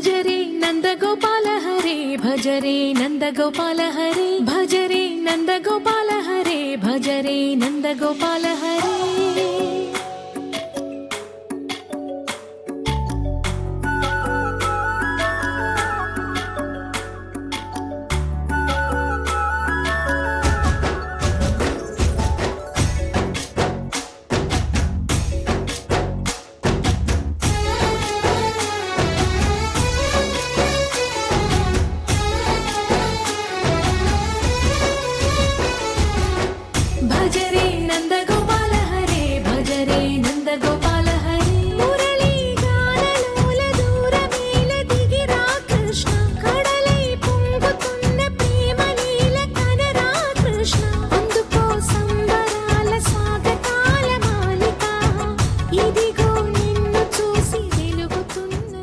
भजरे नंदगोपाल हरे भजरे नंदगोपाल हरे भजरे नंदगोपाल हरे भजरे नंदगोपाल हरे भजरे नंदगोपाल हरे भजरे नंदगोपाल हरे मुरली गानलोल दूरमेल दिगिरा कृष्ण कड़लै పొంగుతున్న ప్రేమ నీల కనరా కృష్ణ అందుకో సంబరాల స్వాగతాల మాలిక ఇదిగో నిన్ను చూసి వెలుగుతున్న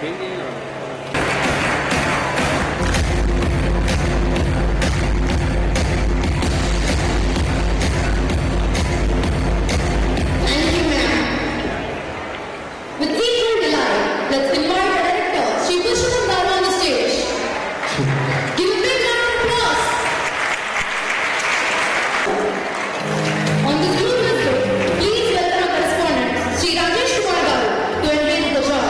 With equal delight, let's invite our director, Sri Pushpam Babu on the stage. Give a big round of applause. On this blue visit, please welcome our correspondent, Sri Rajesh Kumar Babu, to engage the job.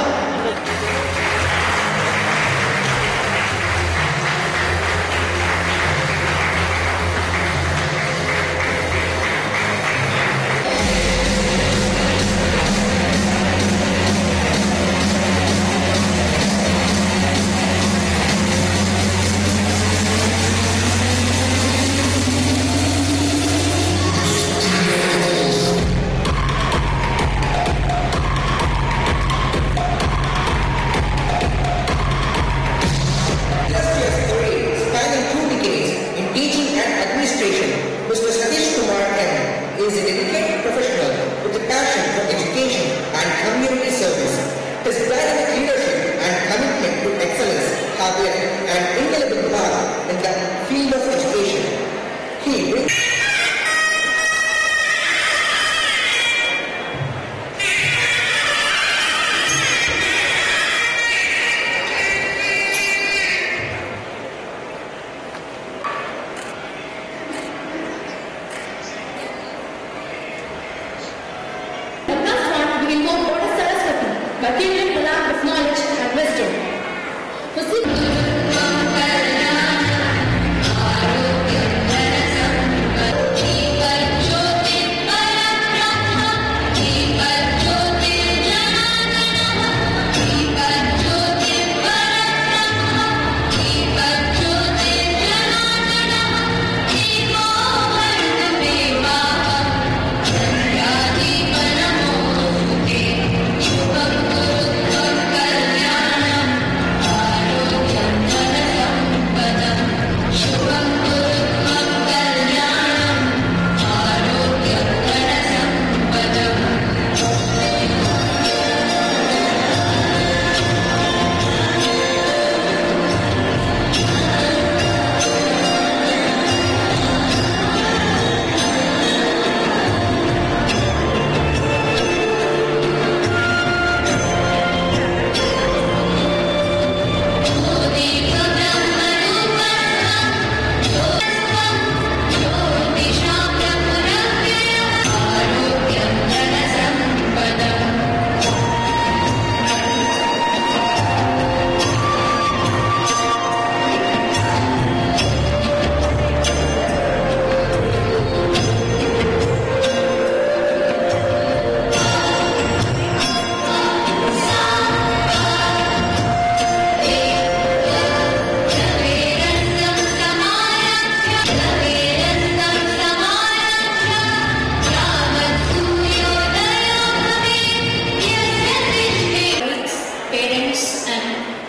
Mr. Satish Kumar M. is a dedicated professional with a passion for education and community service. His dynamic leadership and commitment to excellence have left an indelible mark in the field of education. He brings but given the lack of knowledge and wisdom.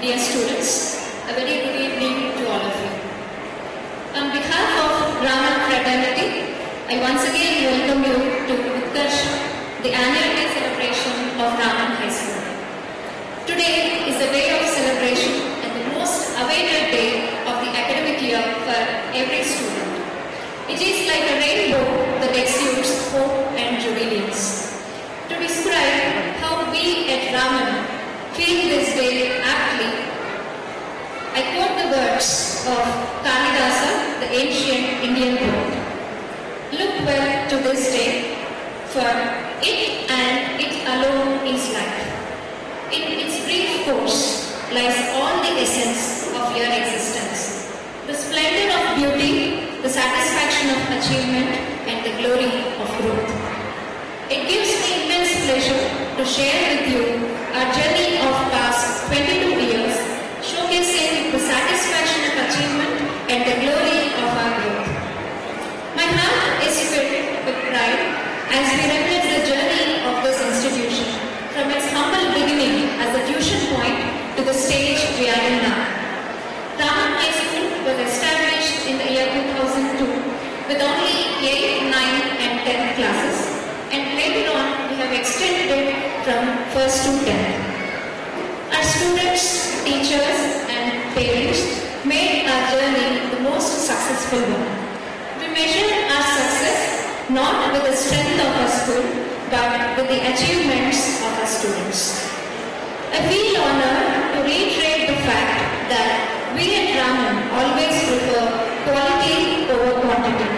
Dear students, a very good evening to all of you. On behalf of Raman Fraternity, I once again welcome you to Utkarsh, the annual day celebration of Raman High School. Today is a day of celebration and the most awaited day of the academic year for every student. It is like a rainbow that exudes hope and jubilance. To describe how we at Raman feel this day aptly, I quote the words of Kalidasa, the ancient Indian poet. Look well to this day, for it and it alone is life. In its brief course lies all the essence of your existence, the splendor of beauty, the satisfaction of achievement, and the glory of growth. It gives me immense pleasure to share with you our journey of past 22 years, showcasing the satisfaction of achievement and the glory of our growth. My heart is filled with pride as we reminisce the journey of this institution from its humble beginning as a tuition point to the stage we are in now. Raman High School was established in the year 2002 with only 8, 9 and 10 classes, and later on we have extended it from 1st to 10th. Our students students, teachers, and parents made our journey the most successful one. We measure our success not with the strength of our school, but with the achievements of our students. I feel honored to reiterate the fact that we at Raman always prefer quality over quantity.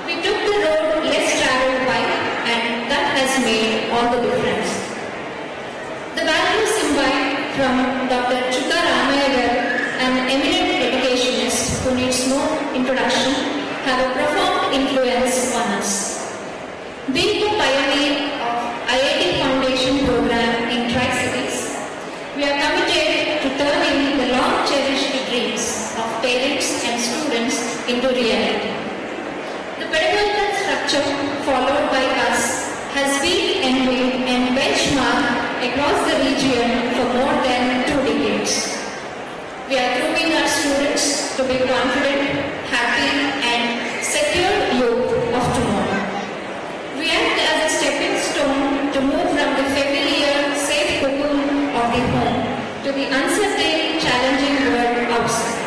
We took the road less traveled by, and that has made all the difference. The values imbibed from Dr. Chutta Ramayya, an eminent educationist who needs no introduction, have a profound influence on us. Being the pioneer of IIT Foundation program in Tri-Cities, we are committed to turning the long-cherished dreams of parents and students into reality. The pedagogical structure followed by us has been envied and benchmarked across the region for more than 2 decades. We are grooming our students to be confident, happy, and secure youth of tomorrow. We act as a stepping stone to move from the familiar, safe cocoon of the home to the uncertain, challenging world outside.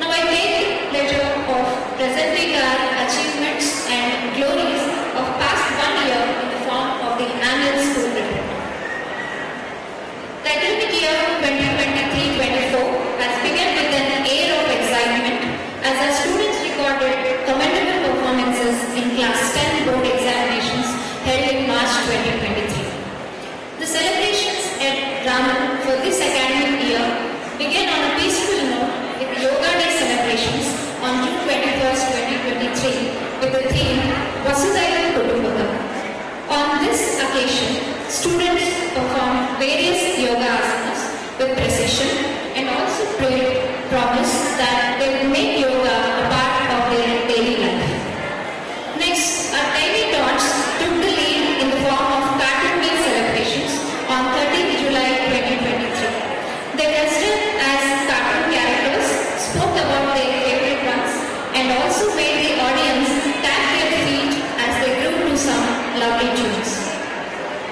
Now I take the pleasure of presenting our achievements and glories of past 1 year in the form of the annual school report. The academic year 2023-24 has begun with an air of excitement as our students recorded commendable performances in Class 10 board examinations held in March 2023. The celebrations at Raman for this academic year began on a peaceful note with Yoga Day celebrations on June 21st, 2023 with the theme Vasudhaiva Kutumbakam. On this occasion, students performed various yoga asanas with precision and also promised that they will make yoga a part of their daily life. Next, our tiny tots took the lead in the form of cartoon week celebrations on 30th July 2023. They dressed up as cartoon characters, spoke about their favorite ones, and also made the audience tap their feet as they grew to some lovely tunes.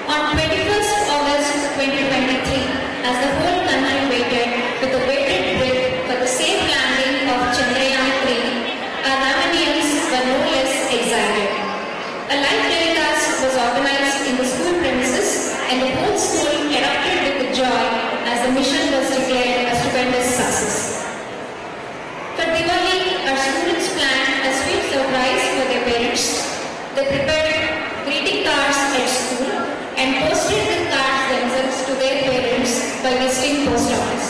On 21st August 2023, as the whole country waited with a bated breath for the safe landing of Chandrayaan-3, our Ramanians were no less excited. A live telecast was organized in the school premises and the whole school erupted with joy as the mission was declared a stupendous success. For Diwali, our students planned a sweet surprise for their parents. They prepared greeting cards at school and posted the cards themselves to their parents by visiting post office.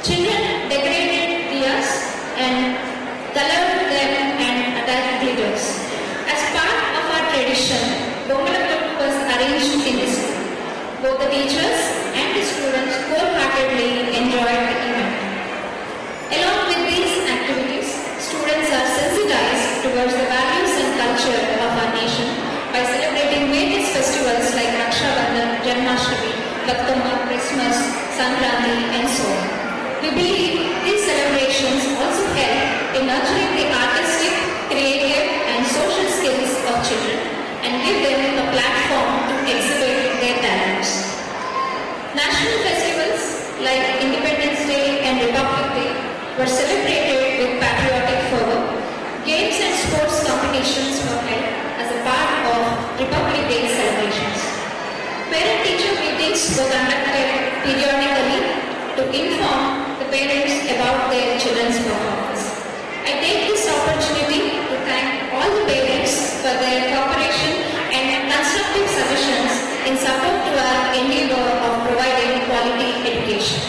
Children decorated diyas and colored them and attached glitters. As part of our tradition, Bongalakam was arranged in the school. Both the teachers and the students wholeheartedly enjoyed the event. Along with these activities, students are sensitized towards the values and culture of our nation by celebrating various festivals like Raksha Bandhan, Janmashtami, Batkama, Christmas, Sankranti, and so on. We believe these celebrations also help in nurturing the artistic, creative, and social skills of children and give them a platform to exhibit their talents. National festivals like Independence Day and Republic Day were celebrated with patriotic fervor. Games and sports competitions were held as a part of Republic Day celebrations. Parent-teacher meetings were conducted periodically to inform the parents about their children's performance. I take this opportunity to thank all the parents for their cooperation and constructive suggestions in support to our endeavor of providing quality education.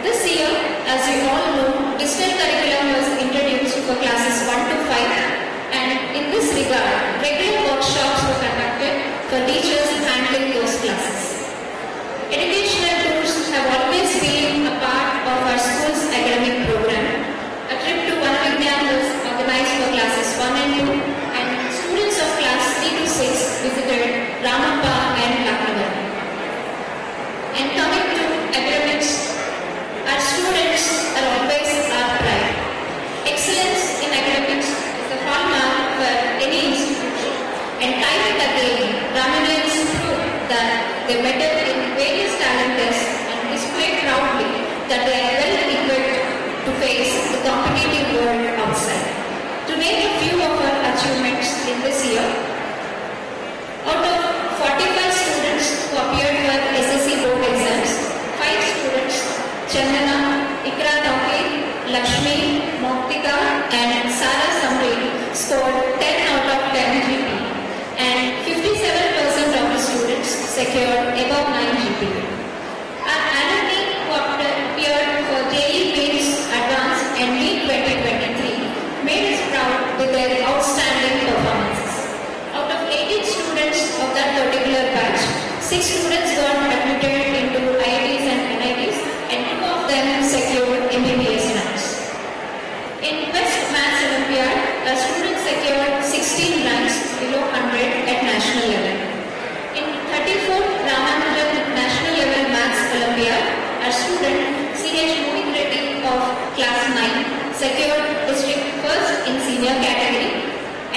This year, as you all know, digital curriculum was introduced for classes 1 to 5, and in this regard, regular workshops were conducted for teachers handling those classes. Educational tours have always been a part of our school's academic program. A trip to Vanavigyan was organized for classes 1 and 2, and students of class 3 to 6 visited Ramappa and Laknavar. And coming to academics, our students are always our pride. Excellence in academics is the hallmark for any institution, and time and again, Ramanians prove that they medal in various talent test and display proudly that they are well equipped to face the competitive world outside. To name a few of our achievements in this year, out of 45 students who appeared for SSC board exams, 5 students, Chandana, Ikra Tauki, Lakshmi, Moktika and Sara Samri scored 10 out of 10 GP and 57% of the students secured above 9 GP. Our alumni who appeared for JEE Mains Advanced and NEET 2023 made us proud with their outstanding performances. Out of 18 students of that particular batch, 6 students got admitted into IITs and NITs and 2 of them secured MBBS ranks. In Best Maths Olympiad, a student secured 16 ranks below 100 at national level. In 34th Ramanujan National Level Maths Olympiad, a student C.H. Mohit Reddy of class 9 secured district first in senior category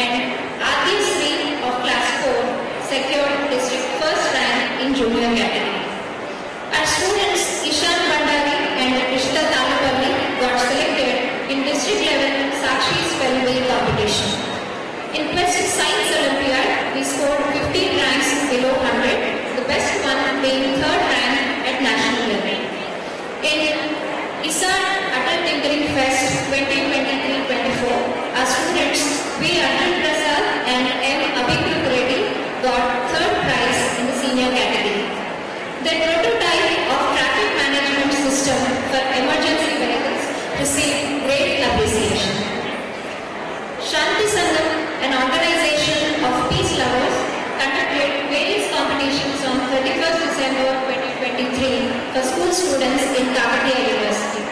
and Adhyasri of class 4 secured district first rank in junior category. Our students Ishan Bandari and Ishita Talupalli got selected in district level Sakshi Spellway competition. In Best Science Olympiad, we scored 15 ranks below 100, the best one being 3rd rank at national level. In ISAR Atal Tinkering Fest 2023-24, our students V. Arjun Prasad and M. Abhikrit Reddy got 3rd prize in the senior category. The prototype of traffic management system for emergency vehicles received great appreciation. Shanti Sangam, an organization of peace lovers, conducted various competitions on 31st December 2023 for school students in Kakatiya University.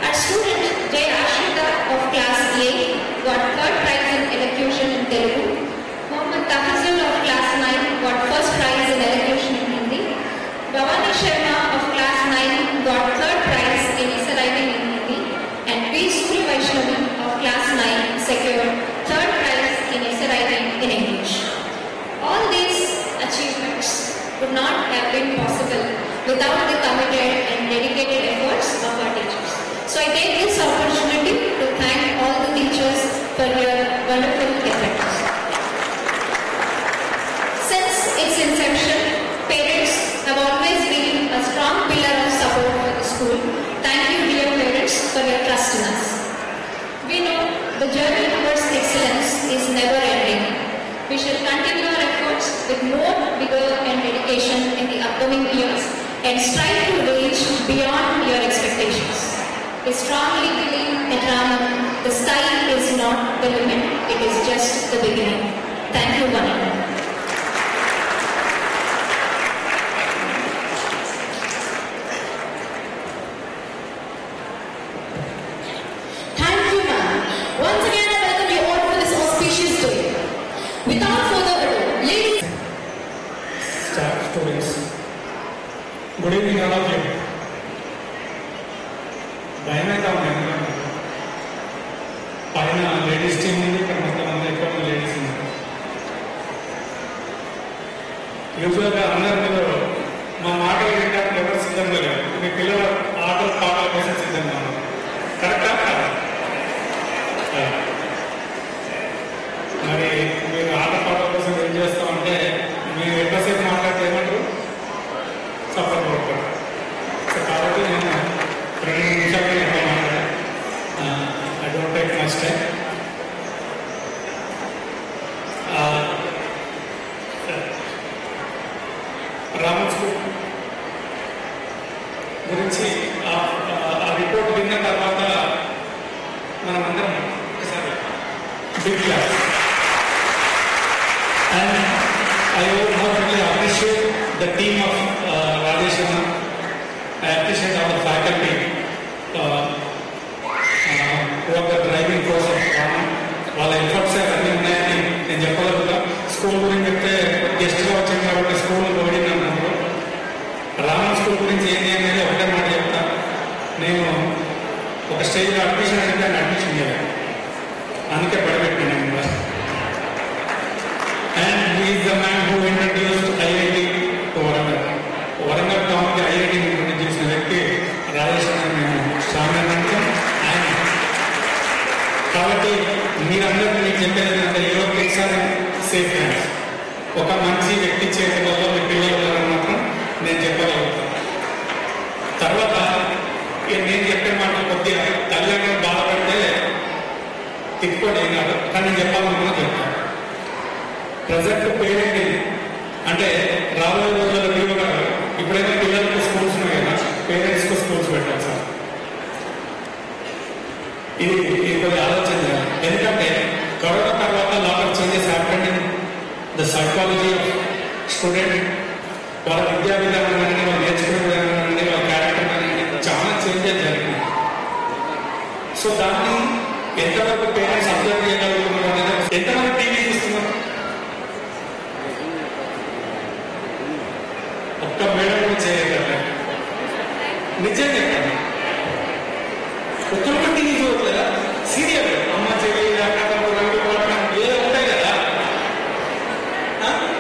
Our student Jay Ashita of class 8 got 3rd prize in elocution in Telugu. Mohammad Tafazul of class 9 got 1st prize in elocution in Hindi. Bhavani Sharma of class 9 got 3rd prize in essay writing in Hindi. And P. Suri Vaishnavi of class 9 secured 3rd prize in essay writing in English. All these achievements would not have been possible without the committed and dedicated efforts of our teachers. So I take this opportunity to thank all the teachers for your wonderful efforts. Since its inception, parents have always been a strong pillar of support for the school. Thank you, dear parents, for your trust in us. We know the journey towards excellence is never ending. We shall continue our efforts with more vigor and dedication in the upcoming years and strive to reach beyond your expectations. We strongly believe at Raman, the sky is not the limit, it is just the beginning. Thank you, Vanna. Good evening, all of you. భయమైతే ఉన్నాయి పైన ladies team ఉంది, ఇక్కడ కొంతమంది ఎక్కువ ladies ఉన్నారు. యూజువల్గా అందరు మీరు మా మాటలు వినడానికి ఎవరు సిద్ధంగా లేరు. మీ పిల్లల ఆటలు పాటల కోసం సిద్ధంగా ఉన్నారు. కరెక్టా? మరి మీరు ఆట పాటల కోసం ఏం చేస్తామంటే మీరు ఎక్కువసేపు మాట్లాడితే ఏమంటారు? సపోర్ట్ కొడతారు. సో కాబట్టి నేను 2 నిమిషాలు ఎక్కువ మాట్లాడాను. I don't take much time. Raman school గురించి ఆ రిపోర్ట్ విన్న తర్వాత మనం అందరం ఒకసారి big class. And I wholeheartedly appreciate the team of Rajesh Anna. I appreciate our faculty who are the driving force of Raman. వాళ్ళ ఎఫర్ట్స్ అన్నీ ఉన్నాయని నేను చెప్పగలుగుతా. స్కూల్ గురించి చెప్తే గెస్ట్గా వచ్చింది కాబట్టి స్కూల్ ఓడింది అన్నప్పుడు రామన్ స్కూల్ గురించి ఏంటి అనేది ఒకటే మాట చెప్తా. నేను ఒక స్టేజ్లో అడ్మిషన్ అడిగితే అడ్మిషన్ చేయలేదు, అందుకే పడబెట్టాను. And he is the man who introduced IIT to Warangal. Warangal town ki తిట్టుకోండి ఏం కాదు, కానీ నేను చెప్పాలనుకున్నా చెప్తాను. ప్రజెంట్ పేరెంటింగ్ అంటే రాబోయే రోజుల్లో మీరు గారు ఇప్పుడైనా పిల్లలకు స్కూల్స్ ఉన్నాయి కదా, పేరెంట్స్కు స్కూల్స్ పెట్టాలి సార్. ఇది కొద్దిగా ఆలోచన చేయాలి. ఎందుకంటే కరోనా తర్వాత lot of changes happened in the psychology of student. వాళ్ళ విద్యా విధానం కానీ, వాళ్ళు నేర్చుకునే విధానం కానీ, వాళ్ళ క్యారెక్టర్ కానీ చాలా చేంజెస్ జరిగినాయి. సో దాన్ని ఎంతవరకు పేరెంట్స్ అబ్జర్వ్ చేయగలుగుతున్నారు అనేది, ఎంతవరకు టీవీ చూస్తున్నారు, ఒక్క మేడం కూడా చేయగలరు. నిజం చెప్పండి, ఒక్కరు టీవీ చూడట్లేదా? సీరియల్ అమ్మ చెల్లి ఏదో ఉంటాయి కదా,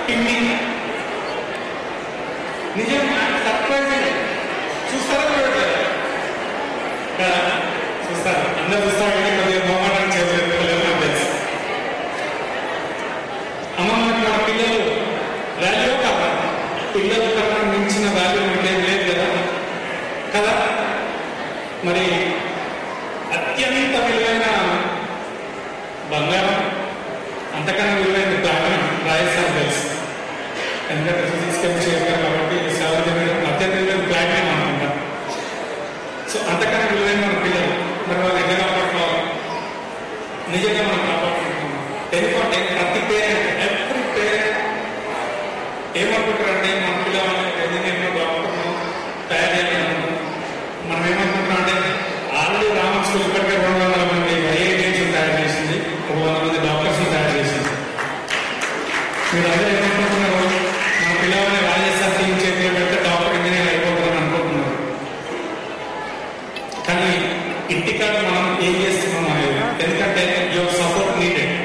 టిమ్మి నిజం సర్ప్రైజ్ చూస్తారా చూడట్లేదా? కదా చూస్తారు, అందరు చూస్తారు. కొద్దిగా మొహమాటం చేయలేదు నాకు తెలుసు. అమ్మ మన పిల్లలు వాల్యూ కాదా? పిల్లల కన్నా మించిన వాల్యూ ఉండేది లేదు కదా కదా. మరి అత్యంత విలువైన బంగారం, అంతకన్నా విలువైన ప్లాటినం రాజస్థాన్ తెలుసు. ఎందుకంటే ఫిజిక్స్ కెమిస్ట్రీ చెప్పారు కాబట్టి అత్యంత విలువైన ప్లాటినం అనుకుంటా. సో అంతకన్నా విలువైన మన పిల్లలు, మరి వాళ్ళు ఎక్కడ కాపాడుకోవాలి? నిజంగా మనం కాపాడుకుంటున్నాం. ఎందుకంటే ప్రతి పేరెంట్, ఎవ్రీ పేరెంట్ ఏమనుకుంటారంటే మన పిల్లలు ఇంజనీర్లు, డాక్టర్లు తయారు చేయాలనుకుంటున్నాం. మనం ఏమనుకుంటున్నాం అంటే ఆల్రెడీ రామన్ స్కూల్ ఇప్పటికే 200 మంది ఐఐటీస్ తయారు చేసింది, 100 మంది డాక్టర్స్ తయారు చేసింది. మీరు అందరూ ఏమనుకుంటున్నారు? మన పిల్లల్ని రాజస్థాన్ టీం చేతిలో పెడితే డాక్టర్ ఇంజనీర్ అయిపోతుందని అనుకుంటున్నారు. కానీ ఇంటికాడ మనం ఏం చేస్తున్నాం అనేది, ఎందుకంటే యువర్ సపోర్ట్ నీడెడ్.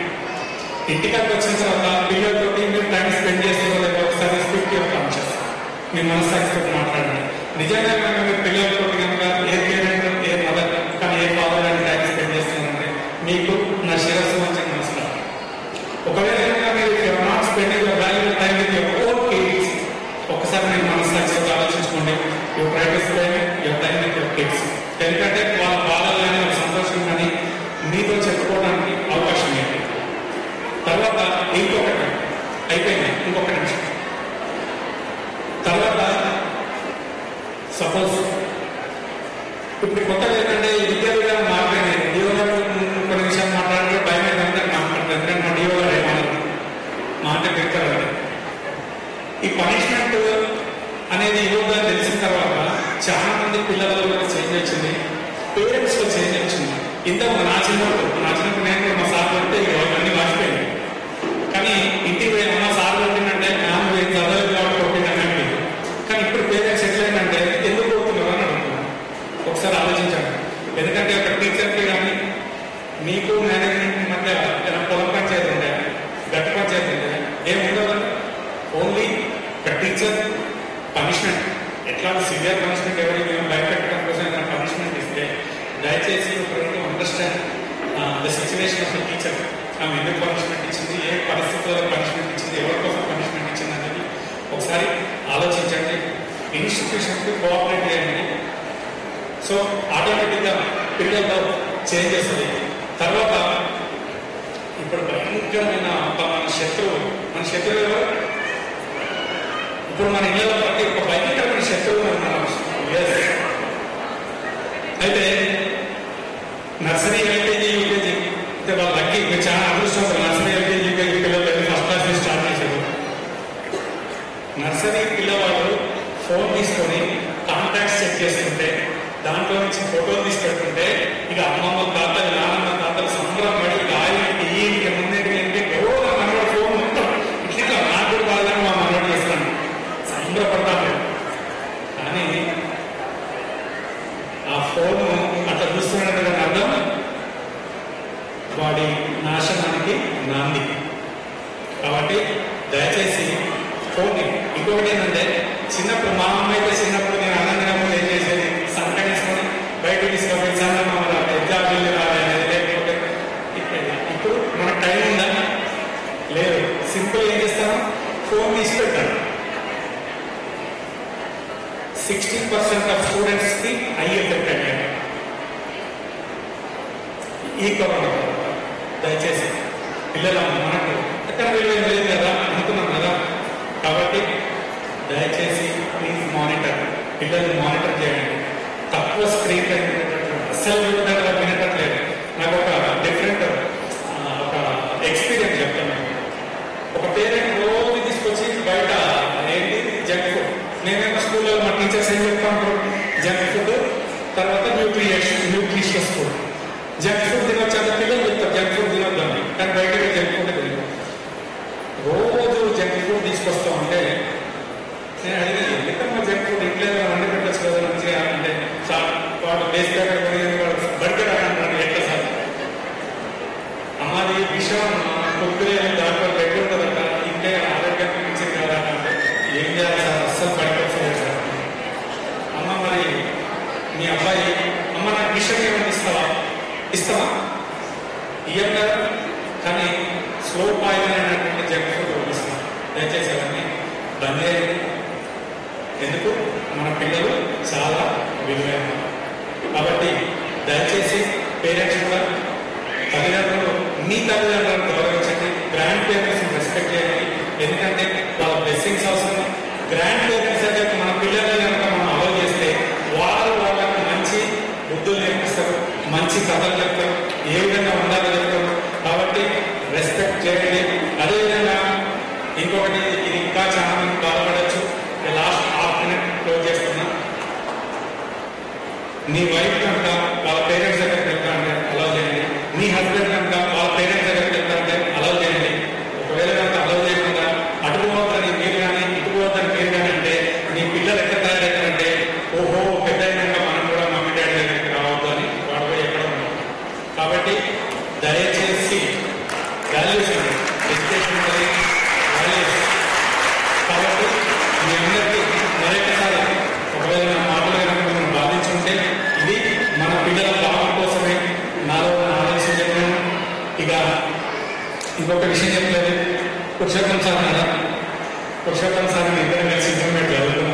ఇంటికాడికి వచ్చిన తర్వాత పిల్లలతో మీరు టైం స్పెండ్ చేస్తున్న ఒకసారి స్పీక్ యువర్ కాన్షియస్, మీ మనస్సాక్షితో మాట్లాడండి. నిజంగా కనుక మీరు పిల్లలతో కనుక ఏ పేరెంట్, ఏ మదర్ కానీ ఏ ఫాదర్ అని టైం స్పెండ్ చేస్తున్నారంటే మీకు నా శిరస్సు మంచి నమస్కారం. ఒకవేళ కనుక మీరు not spending your valuable time with your own kids, ఒకసారి మీరు మనస్సాక్షితో ఆలోచించుకోండి. Your try to spend your time with your kids. ఎందుకంటే వాళ్ళ బాధలు కానీ, వాళ్ళ సంతోషం కానీ మీతో చెప్పుకోవడానికి అవకాశం ఏంటి. తర్వాత ఇంకొకటి అయిపోయింది, ఇంకొక నిమిషం. తర్వాత సపోజ్ ఇప్పుడు కొత్తగా ఏంటంటే విద్యా విధానం మారిపోయింది. డిఓ గారు కొన్ని విషయాలు మాట్లాడితే భయం ఏంటంటే మాట్లాడతారు, ఎందుకంటే మా డిఓ గారు ఏమన్నారు మాట పెడతారు. ఈ పనిష్మెంట్ అనేది యువగా తెలిసిన తర్వాత చాలా మంది పిల్లలలో చేంజ్ వచ్చింది, పేరెంట్స్ లో చేంజ్ వచ్చింది. ఇంతకు నా చిన్నప్పుడు నేను కూడా మా సార్ కొడితే అన్ని మర్చిపోయింది. కానీ ఇంటికి అమ్మ సార్ కొట్టిందంటే ఆమె చదవలేదు కాబట్టి కొట్టిందంటే. కానీ ఇప్పుడు పేరెంట్స్ ఎట్లయిందంటే ఎందుకు కొడుతున్నారు అని అడుగుతున్నారు. ఒకసారి ఆలోచించండి. ఎందుకంటే ఒక టీచర్కి కానీ మీకు మేనేజ్మెంట్ మధ్య ఏదైనా పొలం పంచాయతీ ఉండే, గట్టి పంచాయతీ ఉండే, ఏముండదు. ఓన్లీ ఒక టీచర్ పనిష్మెంట్, ఎట్లా సివియర్ పనిష్మెంట్ ఎవరికి మేము భయపెట్టడం కోసం ఏదైనా పనిష్మెంట్ ఇస్తే దయచేసి ఒక understand the situation of the teacher. ఆమె ఎందుకు పనిష్మెంట్ ఇచ్చింది, ఏ పరిస్థితుల్లో పనిష్మెంట్ ఇచ్చింది, ఎవరి కోసం పనిష్మెంట్ ఇచ్చింది అనేది ఒకసారి ఆలోచించండి. ఇన్స్టిట్యూషన్కి కోఆపరేట్ చేయండి. సో ఆటోమేటిక్గా పిల్లల్లో చేంజ్ వస్తుంది. తర్వాత ఇప్పుడు భయంకరమైన మన శత్రువు ఎవరు? ఇప్పుడు మన ఇళ్ళలో ప్రతి ఒక్క భయంకరమైన శత్రువు అన్నారు. అయితే నర్సరీ, ఎల్కేజీ, యూకేజీ అంటే వాళ్ళ లక్కీ, మీరు చాలా అదృష్టం. నర్సరీ, ఎల్కేజీ, యూకేజీ పిల్లలు ఫస్ట్ క్లాస్ నుంచి స్టార్ట్ చేశారు. నర్సరీ పిల్లవాళ్ళు ఫోన్ తీసుకొని కాంటాక్ట్స్ చెక్ చేస్తుంటే, దాంట్లో నుంచి ఫోటోలు తీసి పెట్టుకుంటే ఇక అమ్మమ్మ తాతలు, నాన్నమ్మ తాతలు సంబరం పడి గాలికి ఈకి ముందేటి అంటే ఎవరో మనవాడు ఫోన్ మొత్తం ఇట్లా నాకు కూడా బాగా మా మనవాడు చేస్తాను సంబరపడతాను. కానీ ఆ ఫోన్ అట్లా చూస్తున్నట్టు అర్థం వాడి నాశనానికి నాంది. కాబట్టి దయచేసి ఫోన్. ఇంకొకటి ఏంటంటే చిన్నప్పుడు మా అమ్మ అయితే చిన్నప్పుడు నేను అన్నందినప్పుడు ఏం చేసేది, సంకటించుకొని బయటకు తీసుకొని చందమామలు ఎగ్జామ్ వెళ్ళి రాలేదు, లేకపోతే ఇప్పుడు మనకు టైం ఉందా? లేదు. సింపుల్ ఏం చేస్తాను, ఫోన్ తీసి పెట్టాను. 60% ఆఫ్ స్టూడెంట్స్ కి ఐ ఎఫెక్ట్ అయ్యారు ఈ కరోనా. దయచేసి పిల్లలు మనకు ఎక్కడ విలువ లేదు కదా అనుకున్నాం కదా, కాబట్టి దయచేసి ప్లీజ్ మానిటర్, పిల్లల్ని మానిటర్ చేయండి. తక్కువ స్క్రీన్ టైం అస్సలు వినట్లేదు. నాకు ఒక డిఫరెంట్ ఒక ఎక్స్పీరియన్స్ చెప్తాను. ఒక పేరెంట్ రోజు తీసుకొచ్చి బయట ఏంటి జంక్ ఫుడ్, నేనేమో స్కూల్లో మా టీచర్స్ ఏం చెప్తాను, జంక్ ఫుడ్ తర్వాత న్యూట్రిషియస్ ఫుడ్. జంక్ ఫుడ్ తినొచ్చాక పిల్లలు చెప్తారు జంక్ ఫుడ్ తినొద్దాం, కానీ బయట జంక్ ఫుడ్ తినదు. రోజు జంక్ ఫుడ్ తీసుకొస్తా ఉంటే నేను అడిగింది, ఎందుకమ్మా జంక్ ఫుడ్ ఇంట్లో వండి పెట్టచ్చు కదా మంచిగా అంటే వాడు బేస్ ప్యాకెట్ వాడు బర్గర్ అంటారు ఎట్లా సార్ అమ్మాది విషయం కుక్కరే దాంట్లో బెడ్ ఉంటుందట, ఇంటే ఆరోగ్యానికి మంచిది కదా అంటే ఏం చేయాలి సార్, అస్సలు పడిపోతుంది సార్. అమ్మ మరి మీ అబ్బాయి అమ్మ నాకు విషయం ఏమైనా ఇస్తావా ఇయ్యం కదా, కానీ స్లో పాయిజన్ అయినటువంటి జంక్ ఫుడ్ ఇస్తాం. దయచేసి అవన్నీ బంద్ చేయండి. ఎందుకు మన పిల్లలు చాలా విలువైన, కాబట్టి దయచేసి పేరెంట్స్ కూడా తల్లిదండ్రులు మీ తల్లిదండ్రులను గౌరవించండి, గ్రాండ్ పేరెంట్స్ని రెస్పెక్ట్ చేయండి. ఎందుకంటే వాళ్ళ బ్లెస్సింగ్స్ అవసరం. గ్రాండ్ పేరెంట్స్ అయితే మన పిల్లల్ని కనుక మనం అలౌ చేస్తే వాళ్ళు వాళ్ళకి మంచి బుద్ధులు నేర్పిస్తారు, మంచి కథలు చెప్తారు, ఏ విధంగా ఉండాలో చెప్తారు. కాబట్టి రెస్పెక్ట్ చేయండి. అదేవిధంగా ఇంకొకటి, ఇది ఇంకా చాలా మంది బాధపడచ్చు, లాస్ట్ హాఫ్ మినిట్ క్లోజ్ చేస్తున్నా. నీ వైఫ్ కనుక వాళ్ళ పేరెంట్స్ దగ్గరికి వెళ్తా అంటే అలౌ చేయండి, నీ హస్బెండ్ కనుక వాళ్ళ పేరెంట్స్ దగ్గరికి వెళ్తా అంటే అలౌ చేయండి. ఒకవేళ కనుక అలౌ చేయకుండా అటుపోవద్దని మీరు కానీ ఇటుపోవద్దని మీరు కానీ అంటే నీ పిల్లలు ఎక్కడ తయారవుతారంటే ఓహో పెద్ద అయినాక మనం కూడా మమ్మీ డాడీ దగ్గరికి రావద్దు అని వాడు పోయి ఎక్కడ ఉన్నాం. కాబట్టి దయచేసి వాల్యూస్ అండి, ఎడ్యుకేషన్ వాల్యూస్. కాబట్టి మీ అందరికీ మరొకసారి ఒకవేళ నా మాటలు కనుక మనం బాధించుంటే ఇది మన పిల్లల భావం కోసమే నాలో ఆలోచన చెప్పాను. ఇక ఇంకొక విషయం చెప్పలేదు, పురుషోత్తం సార్ కదా, పురుషోత్తం సార్ ఇద్దరు కలిసి ఇంటర్మీడియట్ చదువుతున్నాం.